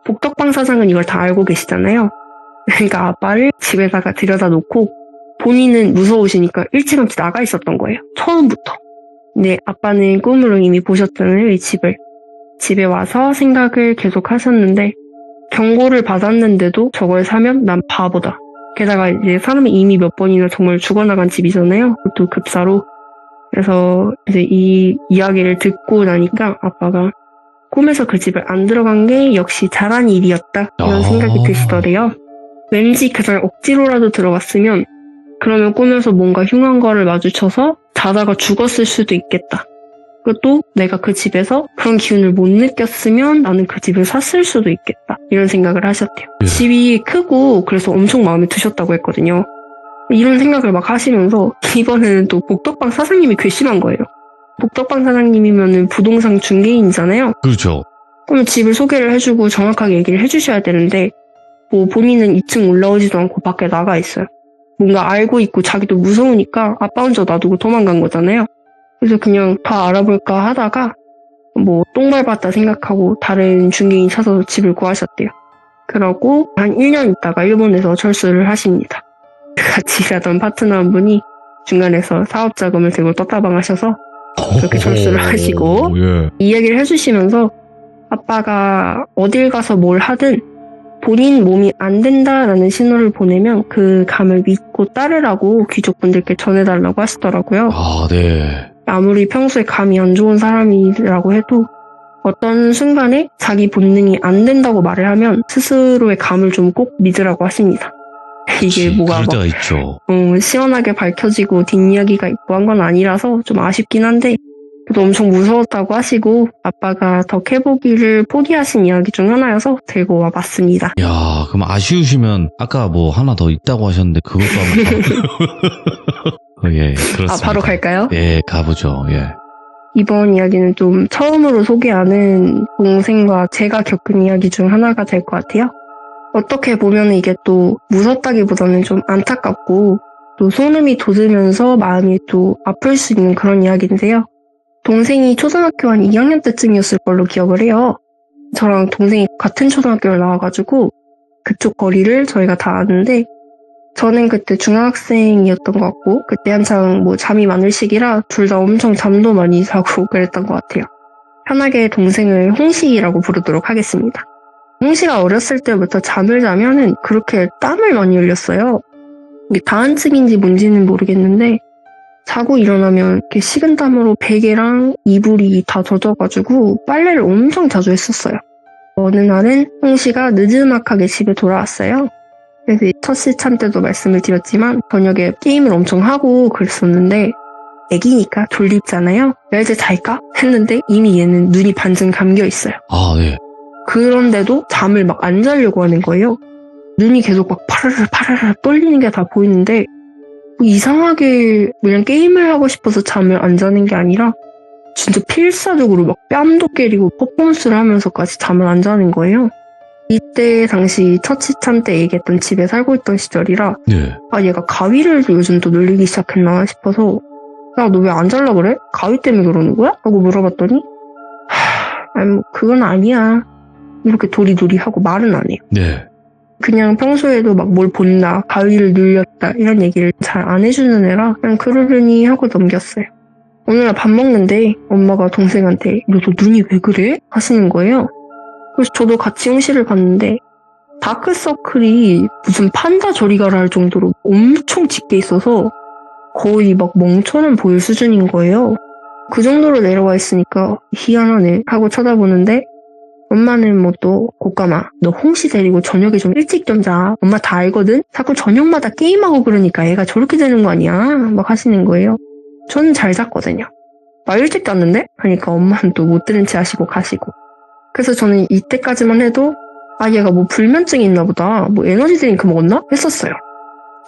복덕방 사장은 이걸 다 알고 계시잖아요. 그러니까 아빠를 집에다가 들여다 놓고 본인은 무서우시니까 일찌감치 나가 있었던 거예요. 처음부터. 근데 아빠는 꿈으로 이미 보셨잖아요, 이 집을. 집에 와서 생각을 계속 하셨는데 경고를 받았는데도 저걸 사면 난 바보다. 게다가 이제 사람이 이미 몇 번이나 정말 죽어나간 집이잖아요. 또 급사로. 그래서 이제 이 이야기를 듣고 나니까 아빠가 꿈에서 그 집을 안 들어간 게 역시 잘한 일이었다 이런 생각이 드시더래요. 왠지 그날 억지로라도 들어갔으면 그러면 꿈에서 뭔가 흉한 거를 마주쳐서 자다가 죽었을 수도 있겠다. 그리고 또 내가 그 집에서 그런 기운을 못 느꼈으면 나는 그 집을 샀을 수도 있겠다. 이런 생각을 하셨대요. 예. 집이 크고 그래서 엄청 마음에 드셨다고 했거든요. 이런 생각을 막 하시면서 이번에는 또 복덕방 사장님이 괘씸한 거예요. 복덕방 사장님이면은 부동산 중개인이잖아요. 그렇죠. 그럼 집을 소개를 해주고 정확하게 얘기를 해주셔야 되는데 뭐 본인은 2층 올라오지도 않고 밖에 나가 있어요. 뭔가 알고 있고 자기도 무서우니까 아빠 혼자 놔두고 도망간 거잖아요. 그래서 그냥 더 알아볼까 하다가 뭐 똥 밟았다 생각하고 다른 중개인 찾아서 집을 구하셨대요. 그러고 한 1년 있다가 일본에서 철수를 하십니다. 같이 일하던 파트너 한 분이 중간에서 사업 자금을 들고 떴다방하셔서 그렇게 철수를 하시고 예. 이 얘기를 해주시면서 아빠가 어딜 가서 뭘 하든 본인 몸이 안 된다라는 신호를 보내면 그 감을 믿고 따르라고 귀족분들께 전해달라고 하시더라고요. 아, 네. 아무리 평소에 감이 안 좋은 사람이라고 해도 어떤 순간에 자기 본능이 안 된다고 말을 하면 스스로의 감을 좀 꼭 믿으라고 하십니다. 이게 뭐가 그럴 막 때가 있죠. 시원하게 밝혀지고 뒷이야기가 있고 한 건 아니라서 좀 아쉽긴 한데 그래도 엄청 무서웠다고 하시고 아빠가 더 캐보기를 포기하신 이야기 중 하나여서 들고 와봤습니다. 야, 그럼 아쉬우시면 아까 뭐 하나 더 있다고 하셨는데 그것도 한번 예, 그렇습니다. 아, 바로 갈까요? 예, 가보죠. 예. 이번 이야기는 좀 처음으로 소개하는 동생과 제가 겪은 이야기 중 하나가 될 것 같아요. 어떻게 보면 이게 또 무섭다기보다는 좀 안타깝고 또 소름이 돋으면서 마음이 또 아플 수 있는 그런 이야기인데요. 동생이 초등학교 한 2학년 때쯤이었을 걸로 기억을 해요. 저랑 동생이 같은 초등학교를 나와가지고 그쪽 거리를 저희가 다 아는데 저는 그때 중학생이었던 것 같고 그때 한창 뭐 잠이 많을 시기라 둘 다 엄청 잠도 많이 자고 그랬던 것 같아요. 편하게 동생을 홍시라고 부르도록 하겠습니다. 홍시가 어렸을 때부터 잠을 자면은 그렇게 땀을 많이 흘렸어요. 이게 다한증인지 뭔지는 모르겠는데 자고 일어나면 이렇게 식은땀으로 베개랑 이불이 다 젖어가지고 빨래를 엄청 자주 했었어요. 어느 날은 홍시가 늦지막하게 집에 돌아왔어요. 그래서 첫 시참 때도 말씀을 드렸지만 저녁에 게임을 엄청 하고 그랬었는데 애기니까 졸립잖아요. 야 이제 잘까? 했는데 이미 얘는 눈이 반쯤 감겨 있어요. 아, 네. 그런데도 잠을 막 안 자려고 하는 거예요. 눈이 계속 막 파르르 떨리는 게 다 보이는데 뭐 이상하게 그냥 게임을 하고 싶어서 잠을 안 자는 게 아니라 진짜 필사적으로 막 뺨도 깨리고 퍼포먼스를 하면서까지 잠을 안 자는 거예요. 이때 당시 첫 시참 때 얘기했던 집에 살고 있던 시절이라 네. 아 얘가 가위를 요즘 또 늘리기 시작했나 싶어서 야 너 왜 안 잘라 그래? 가위 때문에 그러는 거야? 라고 물어봤더니 아니 뭐 그건 아니야 이렇게 도리도리 하고 말은 안 해요. 네. 그냥 평소에도 막 뭘 본다, 가위를 눌렸다 이런 얘기를 잘 안 해주는 애라 그냥 그러려니 하고 넘겼어요. 오늘날 밥 먹는데 엄마가 동생한테 너 눈이 왜 그래? 하시는 거예요. 그래서 저도 같이 응시를 봤는데 다크서클이 무슨 판다 저리 가라 할 정도로 엄청 짙게 있어서 거의 막 멍처럼 보일 수준인 거예요. 그 정도로 내려와 있으니까 희한하네 하고 쳐다보는데 엄마는 뭐 또 곶감아 너 홍시 데리고 저녁에 좀 일찍 좀 자. 엄마 다 알거든? 자꾸 저녁마다 게임하고 그러니까 애가 저렇게 되는 거 아니야? 막 하시는 거예요. 저는 잘 잤거든요. 나 일찍 잤는데? 하니까 엄마는 또 못 들은 채 하시고 가시고. 그래서 저는 이때까지만 해도 아 얘가 뭐 불면증이 있나 보다. 뭐 에너지 드링크 먹었나? 했었어요.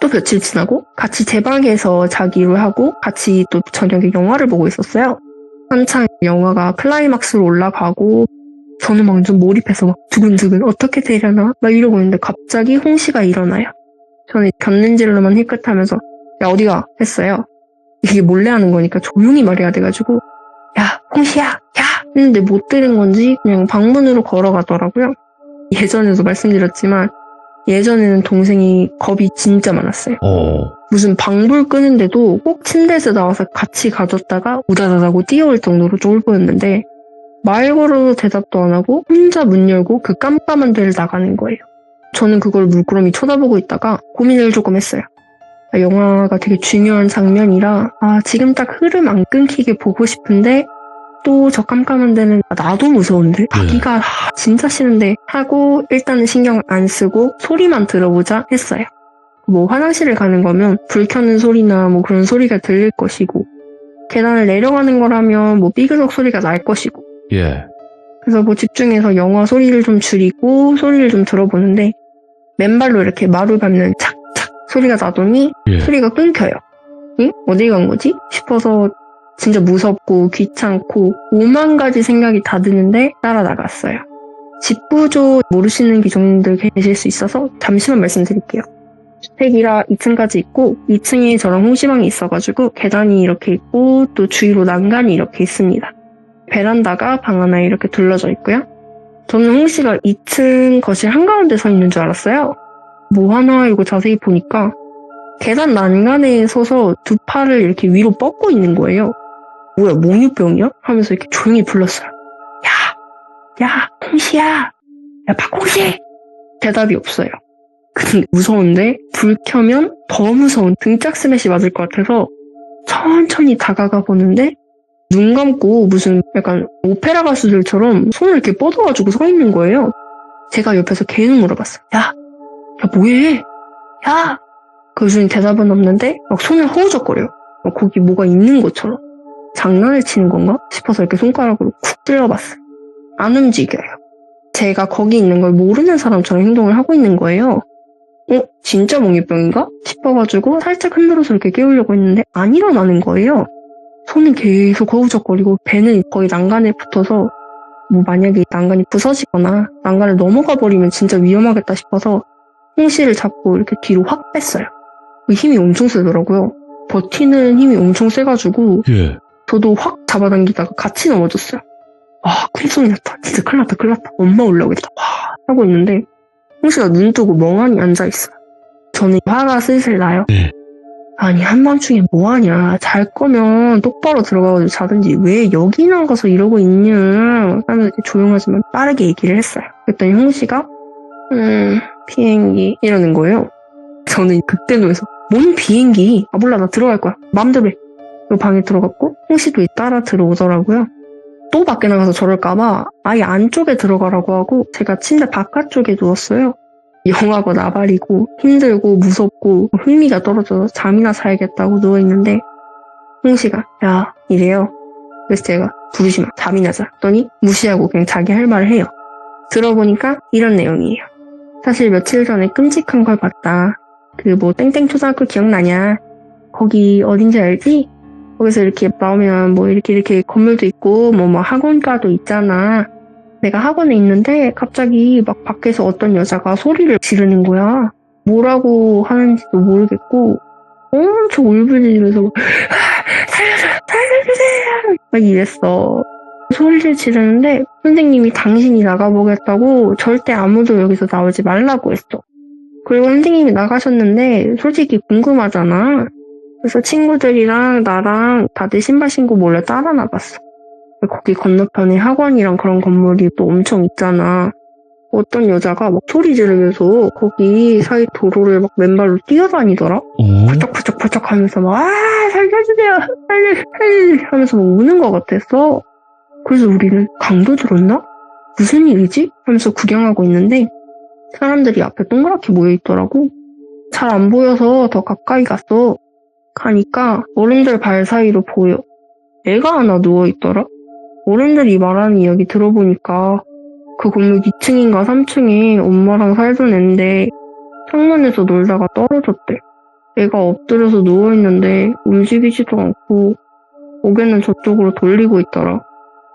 또 며칠 지나고 같이 제 방에서 자기로 하고 같이 또 저녁에 영화를 보고 있었어요. 한창 영화가 클라이막스로 올라가고 저는 막 좀 몰입해서 막 두근두근 어떻게 되려나? 막 이러고 있는데 갑자기 홍시가 일어나요. 저는 곁눈질로만 힐끗하면서 야 어디가? 했어요. 이게 몰래 하는 거니까 조용히 말해야 돼가지고 야 홍시야! 야! 했는데 못 들은 건지 그냥 방문으로 걸어가더라고요. 예전에도 말씀드렸지만 예전에는 동생이 겁이 진짜 많았어요. 무슨 방불 끄는데도 꼭 침대에서 나와서 같이 가뒀다가 우다다다고 뛰어올 정도로 쫄보였는데 말 걸어도 대답도 안 하고 혼자 문 열고 그 깜깜한 데를 나가는 거예요. 저는 그걸 물끄러미 쳐다보고 있다가 고민을 조금 했어요. 영화가 되게 중요한 장면이라 지금 딱 흐름 안 끊기게 보고 싶은데 또 저 깜깜한 데는 나도 무서운데 가기가 진짜 싫은데 하고 일단은 신경 안 쓰고 소리만 들어보자 했어요. 뭐 화장실을 가는 거면 불 켜는 소리나 뭐 그런 소리가 들릴 것이고 계단을 내려가는 거라면 뭐 삐그덕 소리가 날 것이고 예. 그래서 뭐 집중해서 영화 소리를 좀 줄이고 소리를 좀 들어보는데 맨발로 이렇게 마루 밟는 착착 소리가 나더니 예. 소리가 끊겨요. 응? 어디 간 거지? 싶어서 진짜 무섭고 귀찮고 5만 가지 생각이 다 드는데 따라 나갔어요. 집 구조 모르시는 기종들 계실 수 있어서 잠시만 말씀드릴게요. 주택이라 2층까지 있고 2층에 저랑 홍시방이 있어가지고 계단이 이렇게 있고 또 주위로 난간이 이렇게 있습니다. 베란다가 방 하나에 이렇게 둘러져 있고요. 저는 홍씨가 2층 거실 한가운데 서 있는 줄 알았어요. 뭐 하나 이거 자세히 보니까 계단 난간에 서서 두 팔을 이렇게 위로 뻗고 있는 거예요. 뭐야 몽유병이야? 하면서 이렇게 조용히 불렀어요. 야 홍씨야, 야 박홍씨. 대답이 없어요. 근데 무서운데 불 켜면 더 무서운 등짝 스매시 맞을 것 같아서 천천히 다가가 보는데 눈 감고 무슨 약간 오페라 가수들처럼 손을 이렇게 뻗어가지고 서 있는 거예요. 제가 옆에서 계속 물어봤어요. 야 뭐해? 야! 그 중에 대답은 없는데 막 손을 허우적거려요. 막 거기 뭐가 있는 것처럼. 장난을 치는 건가 싶어서 이렇게 손가락으로 쿡 찔러봤어요. 안 움직여요. 제가 거기 있는 걸 모르는 사람처럼 행동을 하고 있는 거예요. 진짜 몽유병인가? 싶어가지고 살짝 흔들어서 이렇게 깨우려고 했는데 안 일어나는 거예요. 손은 계속 허우적거리고 배는 거의 난간에 붙어서 뭐 만약에 난간이 부서지거나 난간을 넘어가 버리면 진짜 위험하겠다 싶어서 홍씨를 잡고 이렇게 뒤로 확 뺐어요. 힘이 엄청 세더라고요. 버티는 힘이 엄청 세가지고 예. 저도 확 잡아당기다가 같이 넘어졌어요. 큰 소리 났다. 진짜 큰일 났다. 엄마 올라오겠다. 하고 있는데 홍씨가 눈 뜨고 멍하니 앉아있어요. 저는 화가 슬슬 나요. 네. 아니 한밤중에 뭐하냐. 잘 거면 똑바로 들어가서 자든지 왜 여기 나가서 이러고 있냐 하면서 이렇게 조용하지만 빠르게 얘기를 했어요. 그랬더니 홍씨가 비행기 이러는 거예요. 저는 그때 놀라서 뭔 비행기? 몰라 나 들어갈 거야. 마음대로 해. 그 방에 들어갔고 홍씨도 따라 들어오더라고요. 또 밖에 나가서 저럴까봐 아예 안쪽에 들어가라고 하고 제가 침대 바깥쪽에 누웠어요. 영하고 나발이고 힘들고 무섭고 흥미가 떨어져서 잠이나 자야겠다고 누워있는데 홍씨가 야 이래요. 그래서 제가 부르지 마 잠이나 자 했더니 무시하고 그냥 자기 할 말을 해요. 들어보니까 이런 내용이에요. 사실 며칠 전에 끔찍한 걸 봤다. 그 뭐 땡땡 초등학교 기억나냐? 거기 어딘지 알지? 거기서 이렇게 나오면 뭐 이렇게 건물도 있고 뭐 학원가도 있잖아. 내가 학원에 있는데 갑자기 막 밖에서 어떤 여자가 소리를 지르는 거야. 뭐라고 하는지도 모르겠고 엄청 울부짖으면서 살려주세요 막 이랬어. 소리를 지르는데 선생님이 당신이 나가보겠다고 절대 아무도 여기서 나오지 말라고 했어. 그리고 선생님이 나가셨는데 솔직히 궁금하잖아. 그래서 친구들이랑 나랑 다들 신발 신고 몰래 따라 나갔어. 거기 건너편에 학원이랑 그런 건물이 또 엄청 있잖아. 어떤 여자가 막 소리 지르면서 거기 사이 도로를 막 맨발로 뛰어다니더라. 퍼쩍퍼쩍 하면서 막 살려주세요 살려주세요 하면서 막 우는 것 같았어. 그래서 우리는 강도 들었나? 무슨 일이지? 하면서 구경하고 있는데 사람들이 앞에 동그랗게 모여있더라고. 잘 안 보여서 더 가까이 갔어. 가니까 어른들 발 사이로 보여. 애가 하나 누워있더라. 어른들이 말하는 이야기 들어보니까 그 건물 2층인가 3층에 엄마랑 살던 애인데 창문에서 놀다가 떨어졌대. 애가 엎드려서 누워있는데 움직이지도 않고 고개는 저쪽으로 돌리고 있더라.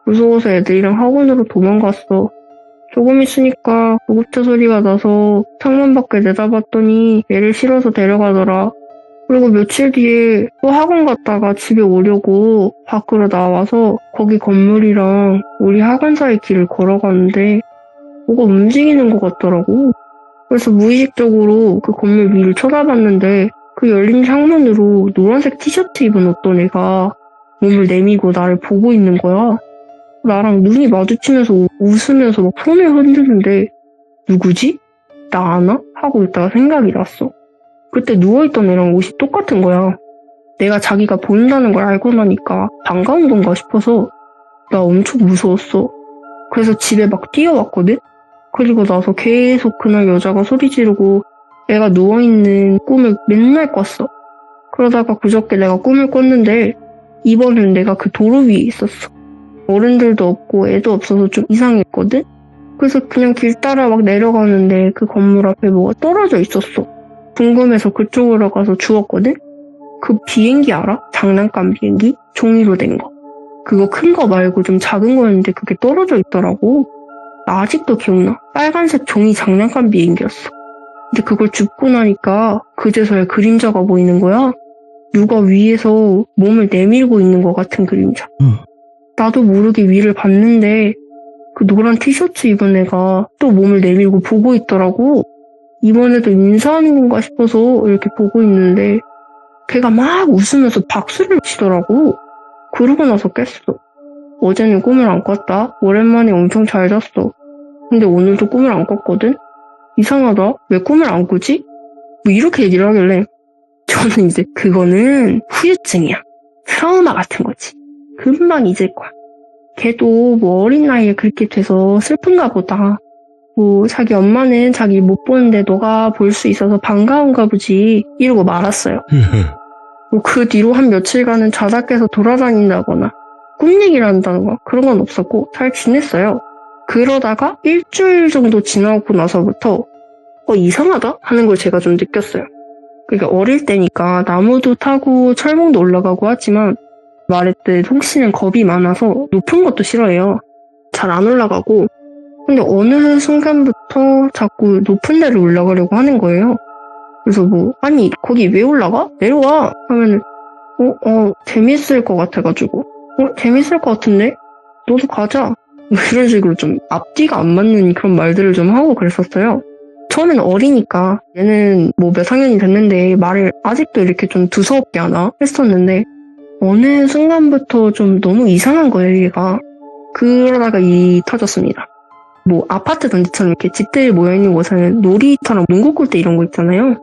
무서워서 애들이랑 학원으로 도망갔어. 조금 있으니까 구급차 소리가 나서 창문 밖에 내다봤더니 애를 실어서 데려가더라. 그리고 며칠 뒤에 또 학원 갔다가 집에 오려고 밖으로 나와서 거기 건물이랑 우리 학원 사이 길을 걸어가는데 뭐가 움직이는 것 같더라고. 그래서 무의식적으로 그 건물 위를 쳐다봤는데 그 열린 창문으로 노란색 티셔츠 입은 어떤 애가 몸을 내미고 나를 보고 있는 거야. 나랑 눈이 마주치면서 웃으면서 막 손을 흔드는데 누구지? 나 아나? 하고 있다가 생각이 났어. 그때 누워있던 애랑 옷이 똑같은 거야. 내가 자기가 보인다는 걸 알고 나니까 반가운 건가 싶어서 나 엄청 무서웠어. 그래서 집에 막 뛰어왔거든? 그리고 나서 계속 그날 여자가 소리 지르고 애가 누워있는 꿈을 맨날 꿨어. 그러다가 그저께 내가 꿈을 꿨는데 이번엔 내가 그 도로 위에 있었어. 어른들도 없고 애도 없어서 좀 이상했거든? 그래서 그냥 길 따라 막 내려가는데 그 건물 앞에 뭐가 떨어져 있었어. 궁금해서 그쪽으로 가서 주웠거든? 그 비행기 알아? 장난감 비행기? 종이로 된 거. 그거 큰 거 말고 좀 작은 거였는데 그게 떨어져 있더라고. 나 아직도 기억나. 빨간색 종이 장난감 비행기였어. 근데 그걸 줍고 나니까 그제서야 그림자가 보이는 거야. 누가 위에서 몸을 내밀고 있는 것 같은 그림자. 나도 모르게 위를 봤는데 그 노란 티셔츠 입은 애가 또 몸을 내밀고 보고 있더라고. 이번에도 인사하는 건가 싶어서 이렇게 보고 있는데 걔가 막 웃으면서 박수를 치더라고. 그러고 나서 깼어. 어제는 꿈을 안 꿨다. 오랜만에 엄청 잘 잤어. 근데 오늘도 꿈을 안 꿨거든? 이상하다. 왜 꿈을 안 꾸지? 뭐 이렇게 얘기를 하길래 저는 이제 그거는 후유증이야. 트라우마 같은 거지. 금방 잊을 거야. 걔도 뭐 어린 나이에 그렇게 돼서 슬픈가 보다. 뭐 자기 엄마는 자기 못 보는데 너가 볼 수 있어서 반가운가 보지 이러고 말았어요. 뭐 그 뒤로 한 며칠간은 자다 깨서 돌아다닌다거나 꿈 얘기를 한다거나 그런 건 없었고 잘 지냈어요. 그러다가 일주일 정도 지나고 나서부터 이상하다 하는 걸 제가 좀 느꼈어요. 그러니까 어릴 때니까 나무도 타고 철봉도 올라가고 하지만 말했듯 홍씨는 겁이 많아서 높은 것도 싫어해요. 잘 안 올라가고 근데 어느 순간부터 자꾸 높은 데를 올라가려고 하는 거예요. 그래서 뭐 아니 거기 왜 올라가? 내려와 하면은 재밌을 것 같아가지고 재밌을 것 같은데? 너도 가자 뭐 이런 식으로 좀 앞뒤가 안 맞는 그런 말들을 좀 하고 그랬었어요. 처음에는 어리니까 얘는 뭐 몇 학년이 됐는데 말을 아직도 이렇게 좀 두서없게 하나 했었는데 어느 순간부터 좀 너무 이상한 거예요 얘가. 그러다가 일이 터졌습니다. 뭐 아파트 단지처럼 이렇게 집들이 모여있는 곳에는 놀이터랑 농구 골대 이런 거 있잖아요.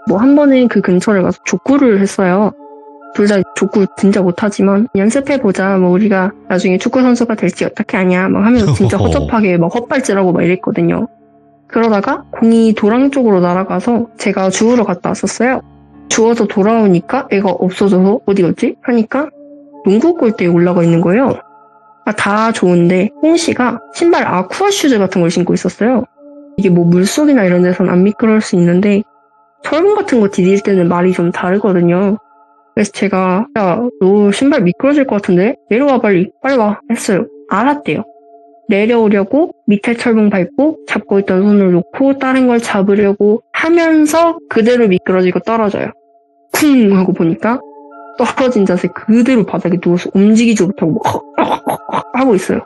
뭐 한 번은 그 근처를 가서 족구를 했어요. 둘 다 족구 진짜 못하지만 연습해보자 뭐 우리가 나중에 축구 선수가 될지 어떻게 아냐 막 하면서 진짜 허접하게 막 헛발질하고 막 이랬거든요. 그러다가 공이 도랑 쪽으로 날아가서 제가 주우러 갔다 왔었어요. 주워서 돌아오니까 애가 없어져서 어디 갔지? 하니까 농구 골대에 올라가 있는 거예요. 다 좋은데 홍씨가 신발 아쿠아 슈즈 같은 걸 신고 있었어요. 이게 뭐 물속이나 이런 데선 안 미끄러울 수 있는데 철봉 같은 거 디딜 때는 말이 좀 다르거든요. 그래서 제가 야, 너 신발 미끄러질 것 같은데? 내려와 빨리 와 했어요. 알았대요. 내려오려고 밑에 철봉 밟고 잡고 있던 손을 놓고 다른 걸 잡으려고 하면서 그대로 미끄러지고 떨어져요. 쿵 하고 보니까 떨어진 자세 그대로 바닥에 누워서 움직이지 못하고 뭐 하고 있어요.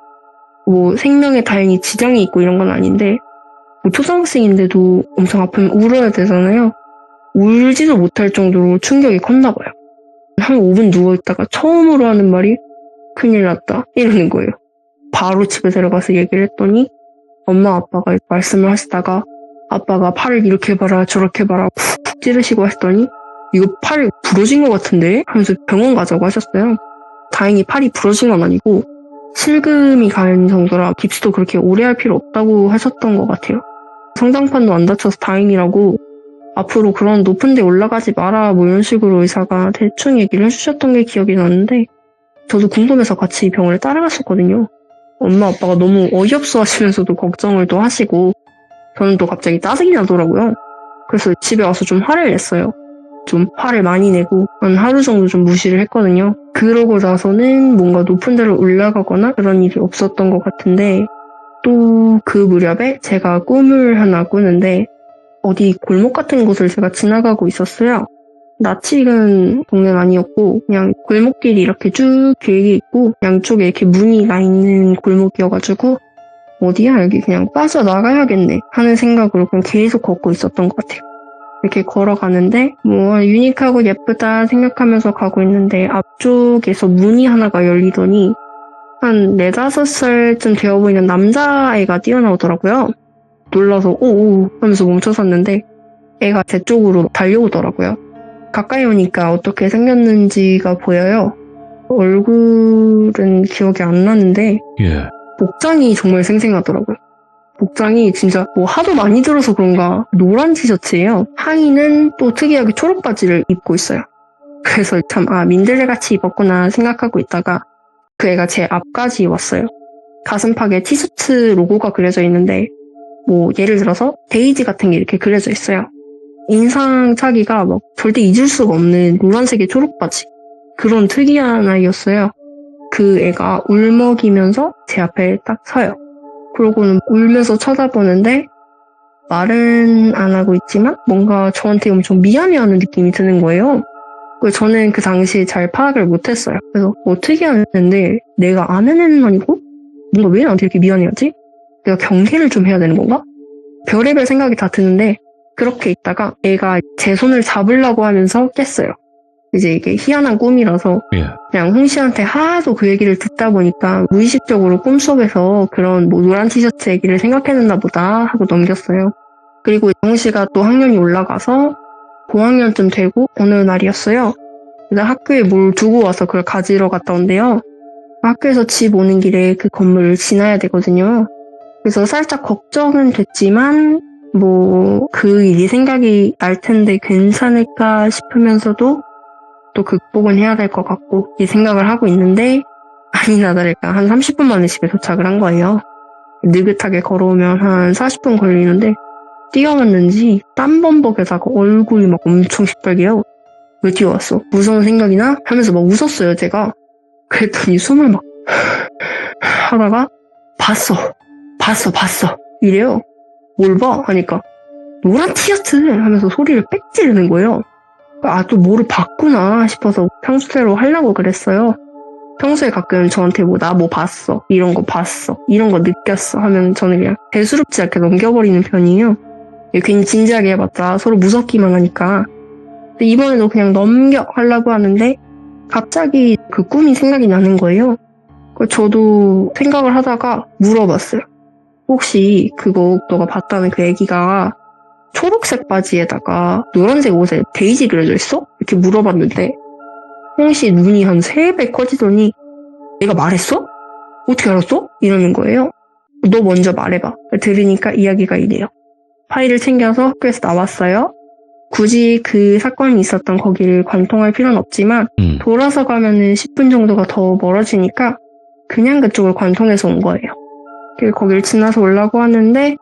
뭐 생명에 다행히 지장이 있고 이런 건 아닌데 뭐 초등학생인데도 엄청 아프면 울어야 되잖아요. 울지도 못할 정도로 충격이 컸나 봐요. 한 5분 누워있다가 처음으로 하는 말이 큰일 났다 이러는 거예요. 바로 집에 데려가서 얘기를 했더니 엄마 아빠가 말씀을 하시다가 아빠가 팔을 이렇게 봐라 저렇게 봐라 푹푹 찌르시고 하시더니 이거 팔 부러진 것 같은데? 하면서 병원 가자고 하셨어요. 다행히 팔이 부러진 건 아니고 실금이 가는 정도라 깁스도 그렇게 오래 할 필요 없다고 하셨던 것 같아요. 성장판도 안 다쳐서 다행이라고 앞으로 그런 높은 데 올라가지 마라 뭐 이런 식으로 의사가 대충 얘기를 해주셨던 게 기억이 나는데 저도 궁금해서 같이 병원에 따라갔었거든요. 엄마 아빠가 너무 어이없어 하시면서도 걱정을 또 하시고 저는 또 갑자기 짜증이 나더라고요. 그래서 집에 와서 좀 화를 냈어요. 좀 화를 많이 내고 한 하루 정도 좀 무시를 했거든요. 그러고 나서는 뭔가 높은 데로 올라가거나 그런 일이 없었던 것 같은데 또 그 무렵에 제가 꿈을 하나 꾸는데 어디 골목 같은 곳을 제가 지나가고 있었어요. 낯이 익은 동네는 아니었고 그냥 골목길이 이렇게 쭉 길게 있고 양쪽에 이렇게 문이 나 있는 골목이어가지고 어디야 여기 그냥 빠져나가야겠네 하는 생각으로 그냥 계속 걷고 있었던 것 같아요. 이렇게 걸어가는데 뭐 유니크하고 예쁘다 생각하면서 가고 있는데 앞쪽에서 문이 하나가 열리더니 한 4-5살쯤 되어 보이는 남자애가 뛰어나오더라고요. 놀라서 오오 하면서 멈춰섰는데 애가 제 쪽으로 달려오더라고요. 가까이 오니까 어떻게 생겼는지가 보여요. 얼굴은 기억이 안 나는데 예. 복장이 정말 생생하더라고요. 복장이 진짜 뭐 하도 많이 들어서 그런가 노란 티셔츠예요. 하의는 또 특이하게 초록 바지를 입고 있어요. 그래서 참 민들레 같이 입었구나 생각하고 있다가 그 애가 제 앞까지 왔어요. 가슴팍에 티셔츠 로고가 그려져 있는데 뭐 예를 들어서 데이지 같은 게 이렇게 그려져 있어요. 인상착의가 막 절대 잊을 수가 없는 노란색의 초록 바지. 그런 특이한 아이였어요. 그 애가 울먹이면서 제 앞에 딱 서요. 그러고는 울면서 쳐다보는데 말은 안 하고 있지만 뭔가 저한테 엄청 미안해하는 느낌이 드는 거예요. 그래서 저는 그 당시에 잘 파악을 못했어요. 그래서 어떻게 하는데 내가 아는 애는 아니고 뭔가 왜 나한테 이렇게 미안해하지? 내가 경계를 좀 해야 되는 건가? 별의별 생각이 다 드는데 그렇게 있다가 애가 제 손을 잡으려고 하면서 깼어요. 이제 이게 희한한 꿈이라서 예. 그냥 홍씨한테 하도 그 얘기를 듣다 보니까 무의식적으로 꿈속에서 그런 뭐 노란 티셔츠 얘기를 생각해냈나 보다 하고 넘겼어요. 그리고 홍씨가 또 학년이 올라가서 고학년쯤 되고 어느 날이었어요. 그래서 학교에 뭘 두고 와서 그걸 가지러 갔다 온대요. 학교에서 집 오는 길에 그 건물을 지나야 되거든요. 그래서 살짝 걱정은 됐지만 뭐 그 일이 생각이 날 텐데 괜찮을까 싶으면서도 또 극복은 해야 될 것 같고 이 생각을 하고 있는데 아니나 다를까 한 30분 만에 집에 도착을 한 거예요. 느긋하게 걸어오면 한 40분 걸리는데 뛰어왔는지 땀범벅에다가 얼굴이 막 엄청 시뻘개요. 왜 뛰어왔어? 무서운 생각이나? 하면서 막 웃었어요 제가. 그랬더니 숨을 막 하다가 봤어 이래요. 뭘 봐? 하니까 노란 티셔츠 하면서 소리를 빽 지르는 거예요. 또 뭐를 봤구나 싶어서 평소대로 하려고 그랬어요. 평소에 가끔 저한테 나 뭐 봤어, 이런 거 봤어, 이런 거 느꼈어 하면 저는 그냥 대수롭지 않게 넘겨버리는 편이에요. 괜히 진지하게 해봤자 서로 무섭기만 하니까. 근데 이번에도 그냥 넘겨 하려고 하는데 갑자기 그 꿈이 생각이 나는 거예요. 저도 생각을 하다가 물어봤어요. 혹시 그거 너가 봤다는 그 애기가 초록색 바지에다가 노란색 옷에 데이지 그려져 있어? 이렇게 물어봤는데 홍씨 눈이 한 3배 커지더니 내가 말했어? 어떻게 알았어? 이러는 거예요. 너 먼저 말해봐. 들으니까 이야기가 이래요. 파일을 챙겨서 학교에서 나왔어요. 굳이 그 사건이 있었던 거기를 관통할 필요는 없지만 돌아서 가면은 10분 정도가 더 멀어지니까 그냥 그쪽을 관통해서 온 거예요. 그리고 거기를 지나서 오려고 하는데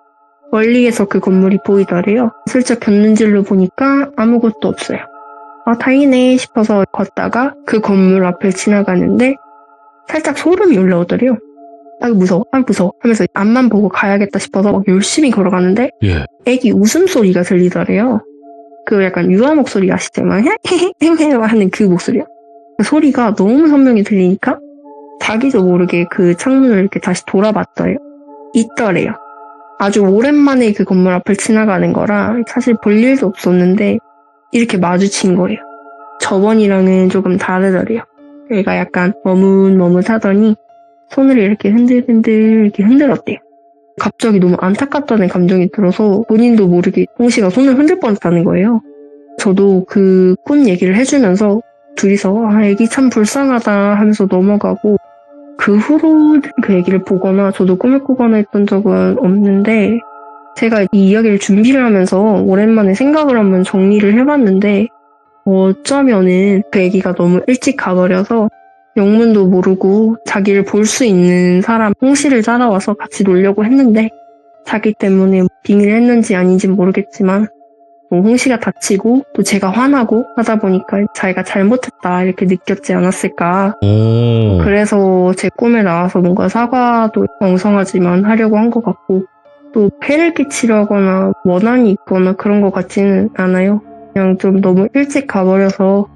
멀리에서 그 건물이 보이더래요. 슬쩍 곁눈질로 보니까 아무것도 없어요. 다행이네 싶어서 걷다가 그 건물 앞을 지나가는데 살짝 소름이 올라오더래요. 아유 무서워 하면서 앞만 보고 가야겠다 싶어서 막 열심히 걸어가는데 예. 애기 웃음소리가 들리더래요. 그 약간 유아 목소리 아시죠? 막 헤헤헤헤 하는 그 목소리요. 그 소리가 너무 선명히 들리니까 자기도 모르게 그 창문을 이렇게 다시 돌아봤어요. 있더래요. 아주 오랜만에 그 건물 앞을 지나가는 거라 사실 볼 일도 없었는데 이렇게 마주친 거예요. 저번이랑은 조금 다르더래요. 얘가 약간 머뭇머뭇하더니 손을 이렇게 흔들흔들 이렇게 흔들었대요. 갑자기 너무 안타깝다는 감정이 들어서 본인도 모르게 홍씨가 손을 흔들 뻔했다는 거예요. 저도 그 꿈 얘기를 해주면서 둘이서 애기 참 불쌍하다 하면서 넘어가고 그 후로 그 얘기를 보거나 저도 꿈을 꾸거나 했던 적은 없는데 제가 이 이야기를 준비를 하면서 오랜만에 생각을 한번 정리를 해봤는데 어쩌면은 그 애기가 너무 일찍 가버려서 영문도 모르고 자기를 볼 수 있는 사람 홍씨를 따라와서 같이 놀려고 했는데 자기 때문에 빙의를 했는지 아닌지는 모르겠지만 홍씨가 다치고 또 제가 화나고 하다 보니까 자기가 잘못했다 이렇게 느꼈지 않았을까. 그래서 제 꿈에 나와서 뭔가 사과도 엉성하지만 하려고 한 것 같고 또 폐를 끼치려거나 원한이 있거나 그런 것 같지는 않아요. 그냥 좀 너무 일찍 가버려서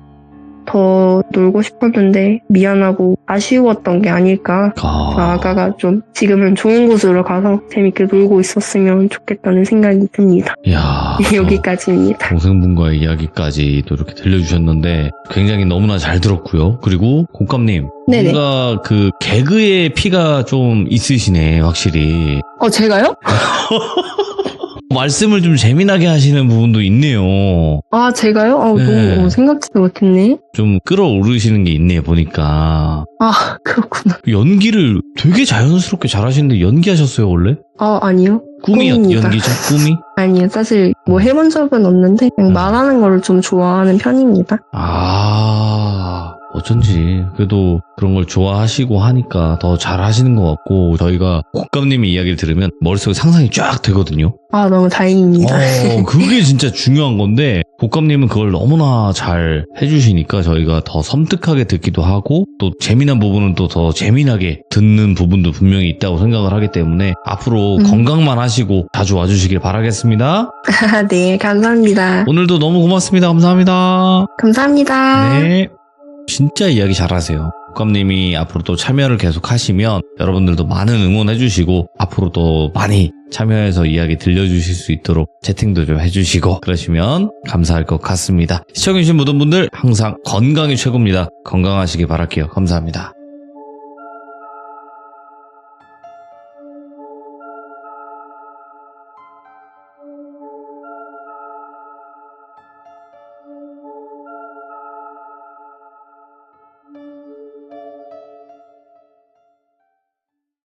더 놀고 싶었는데 미안하고 아쉬웠던 게 아닐까. 아가가 좀 지금은 좋은 곳으로 가서 재밌게 놀고 있었으면 좋겠다는 생각이 듭니다. 이야, 여기까지입니다. 동생분과의 이야기까지 또 이렇게 들려주셨는데 굉장히 너무나 잘 들었고요. 그리고 곶감님 네네. 뭔가 그 개그의 피가 좀 있으시네 확실히. 제가요? 말씀을 좀 재미나게 하시는 부분도 있네요. 아, 제가요? 네. 너무 생각지도 못했네. 좀 끌어오르시는 게 있네요, 보니까. 아, 그렇구나. 연기를 되게 자연스럽게 잘하시는데 연기하셨어요, 원래? 아니요. 꿈이 꿈입니다. 연기죠? 꿈이? 아니요. 사실 뭐 해본 적은 없는데 그냥 말하는 걸 좀 좋아하는 편입니다. 어쩐지 그래도 그런 걸 좋아하시고 하니까 더 잘하시는 것 같고 저희가 곶감님의 이야기를 들으면 머릿속에 상상이 쫙 되거든요. 너무 다행입니다. 그게 진짜 중요한 건데 곶감님은 그걸 너무나 잘 해주시니까 저희가 더 섬뜩하게 듣기도 하고 또 재미난 부분은 또 더 재미나게 듣는 부분도 분명히 있다고 생각을 하기 때문에 앞으로 건강만 하시고 자주 와주시길 바라겠습니다. 네, 감사합니다. 오늘도 너무 고맙습니다. 감사합니다. 감사합니다. 네. 진짜 이야기 잘하세요. 곶감님이 앞으로 또 참여를 계속 하시면 여러분들도 많은 응원해주시고 앞으로 또 많이 참여해서 이야기 들려주실 수 있도록 채팅도 좀 해주시고 그러시면 감사할 것 같습니다. 시청해주신 모든 분들 항상 건강이 최고입니다. 건강하시길 바랄게요. 감사합니다.